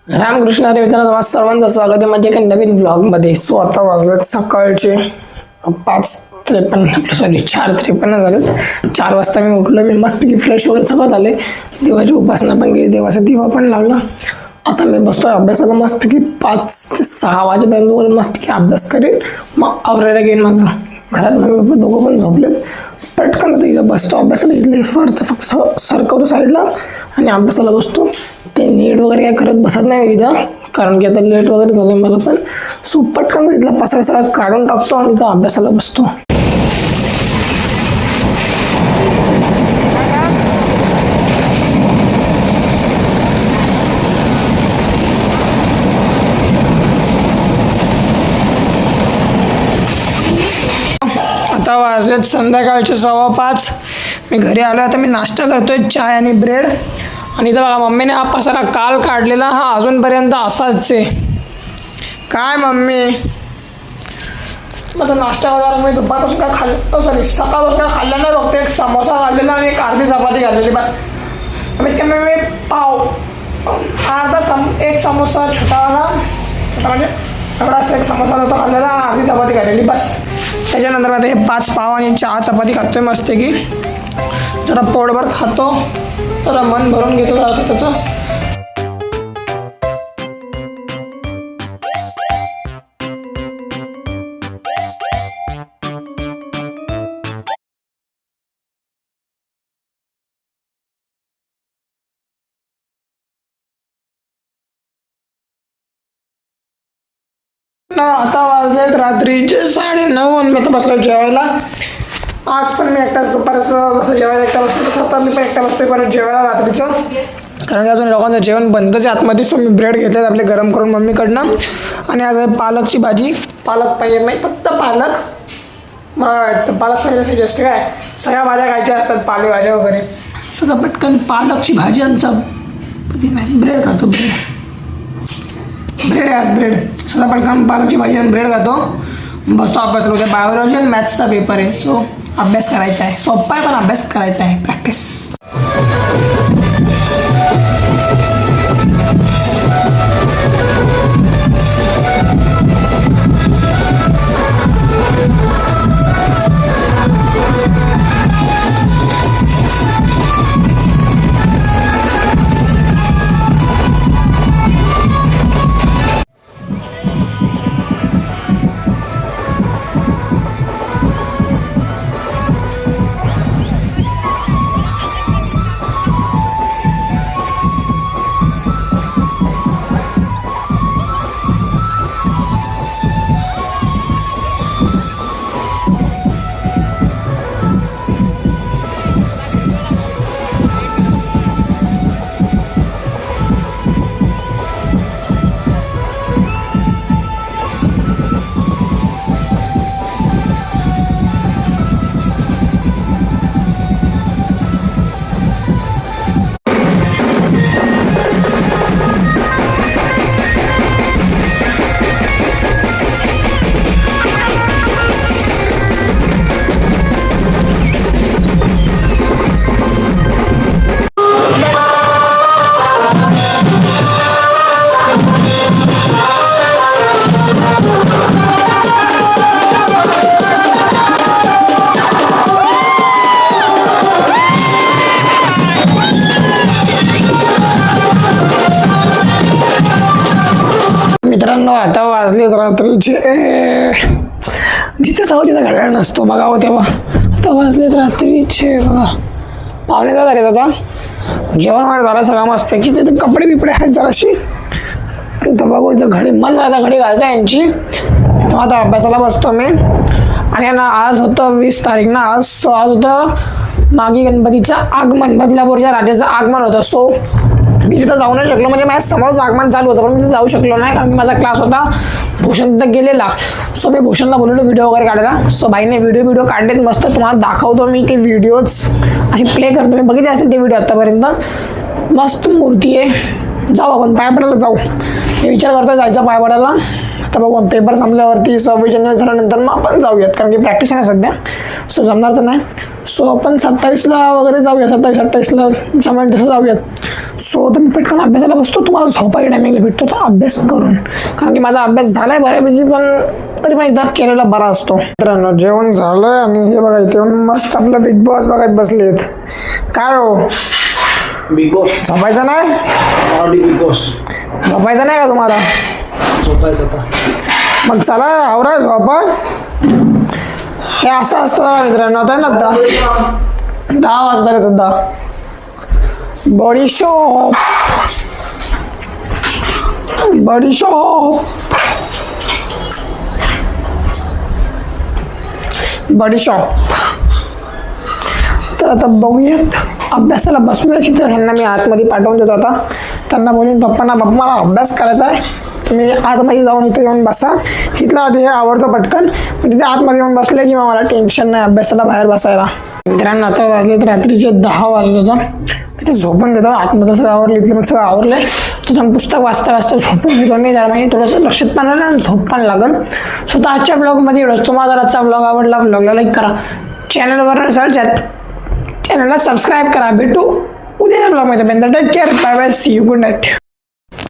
रामकृष्ण हरी मित्रांनो, सर्वांचं स्वागत आहे माझ्या एका नवीन ब्लॉगमध्ये. सो आता वाजलेत सकाळचे 4:53 झाले. 4 वाजता मी उठलो. मी मस्तपैकी फ्रेश वगैरे सगळं झाले. देवाची उपासना पण केली, देवाचा दिवा पण लावला. आता मी बसतो अभ्यासाला. मस्तपैकी 5 ते 6 वाजेपर्यंत मस्तपैकी अभ्यास करेन. मग आवरायला घेईन. माझं घरात मम्मी पप्पा दोघं पण झोपलेत. पटकन तर इथं बसतो अभ्यासाला. इथले फक्त सरकवतो साईडला आणि अभ्यासाला बसतो. ते नीट वगैरे काय करत बसत नाही इथं, कारण की आता लेट वगैरे झालं मला पण. सो पटकन इथला पसारा सगळा काढून टाकतो आणि इथं अभ्यासाला बसतो. आता वाजलेत संध्याकाळचे 5:15. मी घरी आलो. आता मी नाश्ता करतोय, चाय आणि ब्रेड. आणि इथं बघा, मम्मीने हा पसारा काल काढलेला, हा अजूनपर्यंत असाच आहे. काय मम्मी, मग नाश्ता वगैरे मी दुपारपासून काय खाल्लं, सकाळपासून काय खाल्लं नाही. फक्त एक समोसा खाल्लेला आणि एक अर्धी चपाती खाल्लेली बस. कमीत कमी मी एक समोसा छोटा म्हणजे एवढा एक समोसा होता खाल्लेला, अर्धी चपाती खाल्लेली बस. त्याच्यानंतर आता हे 5 पाव आणि 4 चपाती खातोय मस्तपैकी. जरा पोटभर खातो, जरा मन भरून घेतो जरा त्याचं. आता वाजलेत रात्रीचे 9:30 आणि मी आता बसलो जेवायला. आज पण मी एकटाच दुपारचं जसं जेवायला एकटा बसतो तसं आता मी पण एकटा बसतोय परत जेवायला रात्रीचं, कारण की अजून लोकांचं जेवण बंदच आहे आतमध्ये. सो मी ब्रेड घेतले आपले गरम करून मम्मीकडनं. आणि आज पालकची भाजी, पालक पाहिजे नाही फक्त पालक, मला वाटतं पालक पाहिजे जास्त काय सगळ्या भाज्या खायच्या असतात, पालेभाज्या वगैरे. सुद्धा पटकन पालकची भाजी आणि नाही ब्रेड खातो. ब्रेड आहे आज, ब्रेड सुद्धा पटकन पालकची भाजी आणि ब्रेड खातो. बसतो अभ्यास. उद्या बायोलॉजी आणि मॅथ्सचा पेपर आहे. सो अभ्यास करायचा आहे. सोपा आहे पण अभ्यास करायचा आहे, प्रॅक्टिस. मित्रांनो, आता वाजलेत रात्रीचे, जिथे जाऊ तिथं घड्याळ नसतो बघावं तेव्हा. आता वाजलेत रात्रीचे बघा 9:15 झालेत. आता जेवण वगैरे झालं सगळं मस्तपैकी. तिथे कपडे बिपडे आहेत जराशी. तर बघू इथं घडी मन आता घडी घालता यांची. तेव्हा आता अभ्यासाला बसतो मी. आणि ना आज होतं 20 तारीख ना. आज होतं मागी गणपतीचं आगमन, बदलापूरच्या राजाचं आगमन होतं. सो मी तिथं जाऊ नाही शकलो, म्हणजे माझ्या समोरच आगमन चालू होतं पण मी तिथं जाऊ शकलो नाही, कारण की माझा क्लास होता. भूषण तिथं गेलेला. सो मी भूषणला बोललो व्हिडिओ वगैरे काढायला. सो बाईने व्हिडिओ काढलेत मस्त. तुम्हाला दाखवतो मी ते व्हिडिओज अशी प्ले करतो. मी बघितले असेल ते व्हिडिओ आत्तापर्यंत. मस्त मूर्ती आहे. जाऊ आपण पाय पडायला जाऊ. मी विचार करतो जायचा पाय पडायला. तर बघू पेपर संपल्यावरती 26 जानेवारी झाल्यानंतर मग आपण जाऊयात, कारण की प्रॅक्टिस आहे सध्या. सो जमणार तर नाही. सो आपण 27ला वगैरे जाऊया, 27-28ला सामान तसं जाऊयात. सो तर मी पटकन अभ्यासाला बसतो, तुम्हाला झोपायला टायमिंगला भेटतो तर अभ्यास करून, कारण की माझा अभ्यास झाला आहे बऱ्यापैकी, पण तरी पण एकदा केलेला बरा असतो. मित्रांनो जेवण झालं आणि हे बघा इथे मस्त आपलं बिग बॉस बघत बसलेत. काय हो बिग बॉस झोपायचं नाही? बिग बॉस झोपायचं नाही का तुम्हाला? झोपायचं आता. मग चला आवरा झोपा. हे असं असतं मित्रांनो. आता ना 10 वाजता येतात 10. बडीशॉप बडीशॉप बडीशॉप. तर आता बघूयात, अभ्यासाला बसूया तिथं. ह्यांना मी आतमध्ये पाठवून देतो आता. त्यांना बोलून पप्पा मला अभ्यास करायचा आहे, तुम्ही आतमध्ये जाऊन इथे येऊन बसा. इथला आधी हे आवडतं पटकन, पण तिथे आतमध्ये येऊन बसले की मग मला टेन्शन नाही अभ्यासाला बाहेर बसायला. मित्रांनो आता वाजले तर रात्रीचे 10 वाजले होतं. तिथे झोपून देतो. आतमध्ये सगळं आवरलं, इथलं सगळं आवरलं. तुझं पुस्तक वाचता झोपून घेतो मी, जरा म्हणजे थोडंसं लक्षात पण राहिलं आणि झोप पण लागेल. स्वतः आजच्या ब्लॉगमध्ये एवढंच. तुम्हाला जर आजचा ब्लॉग आवडला, ब्लॉगला लाईक करा, चॅनलवर चॅनलला सबस्क्राईब करा. भेटू उद्याच्या ब्लॉगमध्ये. Take care, bye bye, see you, good night.